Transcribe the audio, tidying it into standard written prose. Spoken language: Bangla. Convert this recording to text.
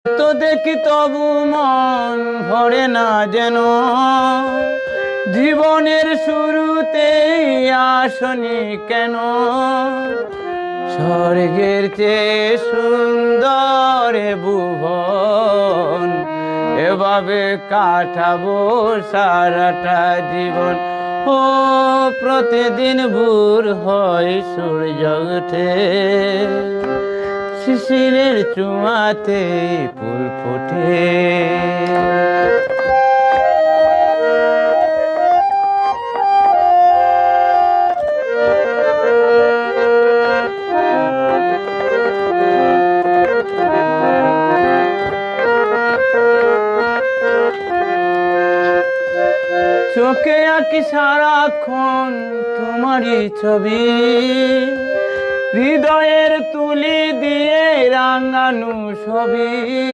তো দেখি তবু মন ভরে না যেন, জীবনের শুরুতেই আসনি কেন। স্বর্গের চেয়ে সুন্দর এ ভুবন, এভাবে কাটাবো সারাটা জীবন। ও প্রতিদিন ভোর হয় সূর্য ওঠে, শিশিরের চুমাতে ফুল ফোটে। চোখে আঁকি সারাক্ষণ তোমারই ছবি, হৃদয়ের তুলি দিয়ে রাঙানো ছবি।